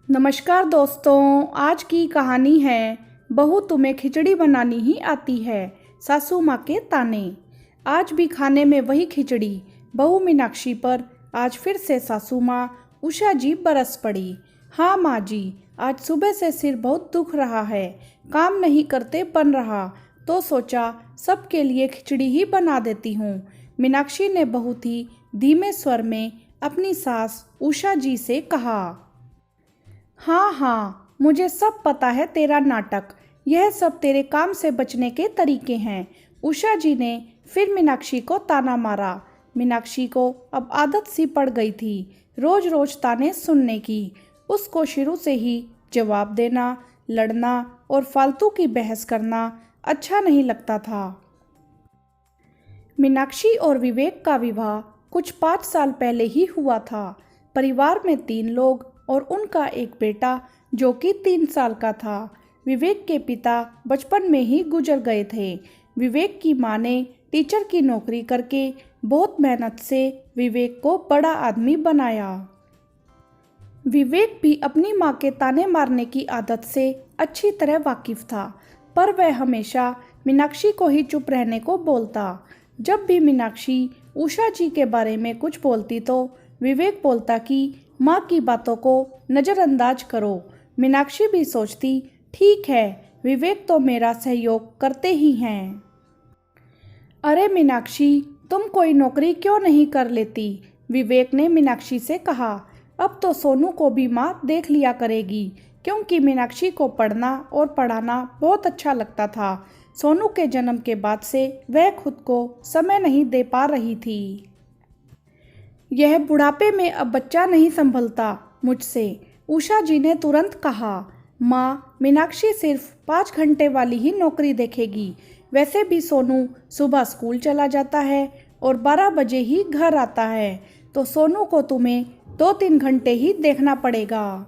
नमस्कार दोस्तों, आज की कहानी है बहू तुम्हें खिचड़ी बनानी ही आती है, सासू माँ के ताने। आज भी खाने में वही खिचड़ी। बहू मीनाक्षी पर आज फिर से सासू माँ उषा जी बरस पड़ी। हाँ माँ जी, आज सुबह से सिर बहुत दुख रहा है, काम नहीं करते बन रहा, तो सोचा सबके लिए खिचड़ी ही बना देती हूँ। मीनाक्षी ने बहुत ही धीमे स्वर में अपनी सास उषा जी से कहा। हाँ हाँ, मुझे सब पता है तेरा नाटक। यह सब तेरे काम से बचने के तरीके हैं। उषा जी ने फिर मीनाक्षी को ताना मारा। मीनाक्षी को अब आदत सी पड़ गई थी रोज रोज ताने सुनने की। उसको शुरू से ही जवाब देना, लड़ना और फालतू की बहस करना अच्छा नहीं लगता था। मीनाक्षी और विवेक का विवाह कुछ 5 साल पहले ही हुआ था। परिवार में 3 लोग और उनका एक बेटा जो कि 3 साल का था। विवेक के पिता बचपन में ही गुजर गए थे। विवेक की मां ने टीचर की नौकरी करके बहुत मेहनत से विवेक को बड़ा आदमी बनाया। विवेक भी अपनी मां के ताने मारने की आदत से अच्छी तरह वाकिफ था, पर वह हमेशा मीनाक्षी को ही चुप रहने को बोलता। जब भी मीनाक्षी उषा जी के बारे में कुछ बोलती तो विवेक बोलता कि माँ की बातों को नज़रअंदाज करो। मीनाक्षी भी सोचती, ठीक है, विवेक तो मेरा सहयोग करते ही हैं। अरे मीनाक्षी, तुम कोई नौकरी क्यों नहीं कर लेती? विवेक ने मीनाक्षी से कहा। अब तो सोनू को भी माँ देख लिया करेगी, क्योंकि मीनाक्षी को पढ़ना और पढ़ाना बहुत अच्छा लगता था। सोनू के जन्म के बाद से वह खुद को समय नहीं दे पा रही थी। यह बुढ़ापे में अब बच्चा नहीं संभलता मुझसे, उषा जी ने तुरंत कहा। माँ, मीनाक्षी सिर्फ 5 घंटे वाली ही नौकरी देखेगी। वैसे भी सोनू सुबह स्कूल चला जाता है और 12 बजे ही घर आता है, तो सोनू को तुम्हें 2-3 घंटे ही देखना पड़ेगा।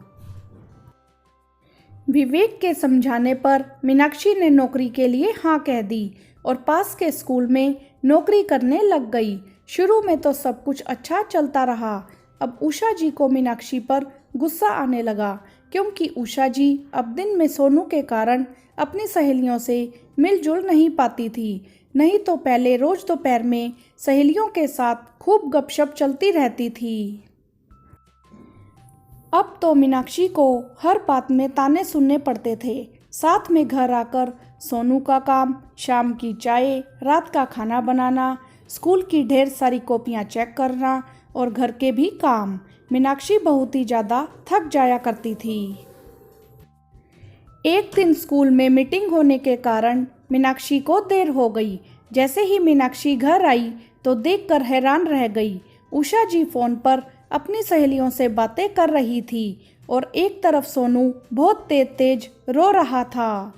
विवेक के समझाने पर मीनाक्षी ने नौकरी के लिए हाँ कह दी और पास के स्कूल में नौकरी करने लग गई। शुरू में तो सब कुछ अच्छा चलता रहा। अब उषा जी को मीनाक्षी पर गुस्सा आने लगा, क्योंकि उषा जी अब दिन में सोनू के कारण अपनी सहेलियों से मिलजुल नहीं पाती थी। नहीं तो पहले रोज दोपहर में सहेलियों के साथ खूब गपशप चलती रहती थी। अब तो मीनाक्षी को हर बात में ताने सुनने पड़ते थे। साथ में घर आकर सोनू का काम, शाम की चाय, रात का खाना बनाना, स्कूल की ढेर सारी कॉपियां चेक करना और घर के भी काम। मीनाक्षी बहुत ही ज़्यादा थक जाया करती थी। एक दिन स्कूल में मीटिंग होने के कारण मीनाक्षी को देर हो गई। जैसे ही मीनाक्षी घर आई तो देखकर हैरान रह गई। उषा जी फोन पर अपनी सहेलियों से बातें कर रही थी और एक तरफ सोनू बहुत तेज तेज रो रहा था।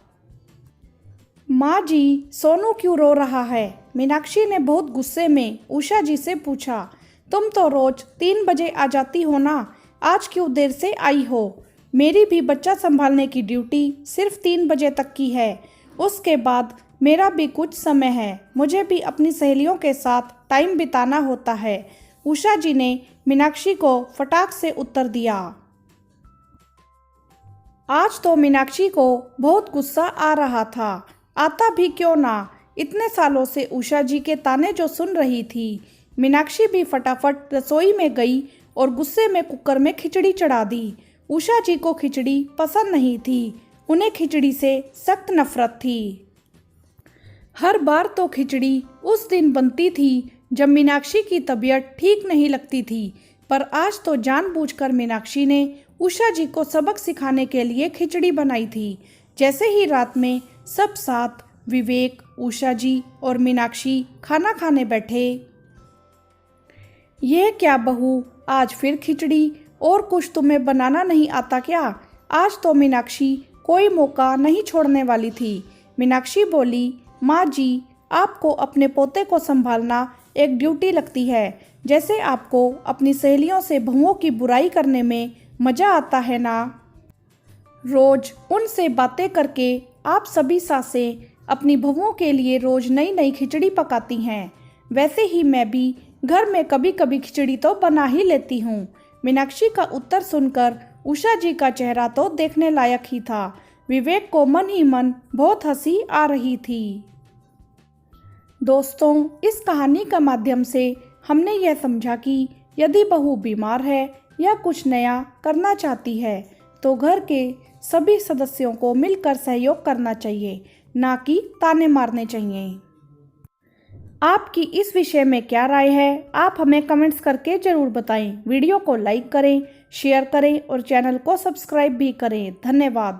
माँ जी, सोनू क्यों रो रहा है? मीनाक्षी ने बहुत गुस्से में उषा जी से पूछा। तुम तो रोज 3 बजे आ जाती हो ना, आज क्यों देर से आई हो? मेरी भी बच्चा संभालने की ड्यूटी सिर्फ 3 बजे तक की है। उसके बाद मेरा भी कुछ समय है, मुझे भी अपनी सहेलियों के साथ टाइम बिताना होता है। उषा जी ने मीनाक्षी को फटाक से उत्तर दिया। आज तो मीनाक्षी को बहुत गुस्सा आ रहा था। आता भी क्यों ना, इतने सालों से उषा जी के ताने जो सुन रही थी। मीनाक्षी भी फटाफट रसोई में गई और गुस्से में कुकर में खिचड़ी चढ़ा दी। उषा जी को खिचड़ी पसंद नहीं थी, उन्हें खिचड़ी से सख्त नफरत थी। हर बार तो खिचड़ी उस दिन बनती थी जब मीनाक्षी की तबीयत ठीक नहीं लगती थी, पर आज तो जानबूझकर मीनाक्षी ने उषा जी को सबक सिखाने के लिए खिचड़ी बनाई थी। जैसे ही रात में सब साथ विवेक, उषा जी और मीनाक्षी खाना खाने बैठे। यह क्या बहू, आज फिर खिचड़ी? और कुछ तुम्हें बनाना नहीं आता क्या? आज तो मीनाक्षी कोई मौका नहीं छोड़ने वाली थी। मीनाक्षी बोली, माँ जी, आपको अपने पोते को संभालना एक ड्यूटी लगती है, जैसे आपको अपनी सहेलियों से बहुओं की बुराई करने में मज़ा आता है ना। रोज उनसे बातें करके आप सभी सासें अपनी बहुओं के लिए रोज नई नई खिचड़ी पकाती हैं। वैसे ही मैं भी घर में कभी कभी खिचड़ी तो बना ही लेती हूँ। मीनाक्षी का उत्तर सुनकर उषा जी का चेहरा तो देखने लायक ही था। विवेक को मन ही मन बहुत हंसी आ रही थी। दोस्तों, इस कहानी का माध्यम से हमने यह समझा कि यदि बहू बीमार है या कुछ नया करना चाहती है तो घर के सभी सदस्यों को मिलकर सहयोग करना चाहिए, ना कि ताने मारने चाहिए। आपकी इस विषय में क्या राय है, आप हमें कमेंट्स करके ज़रूर बताएं। वीडियो को लाइक करें, शेयर करें और चैनल को सब्सक्राइब भी करें। धन्यवाद।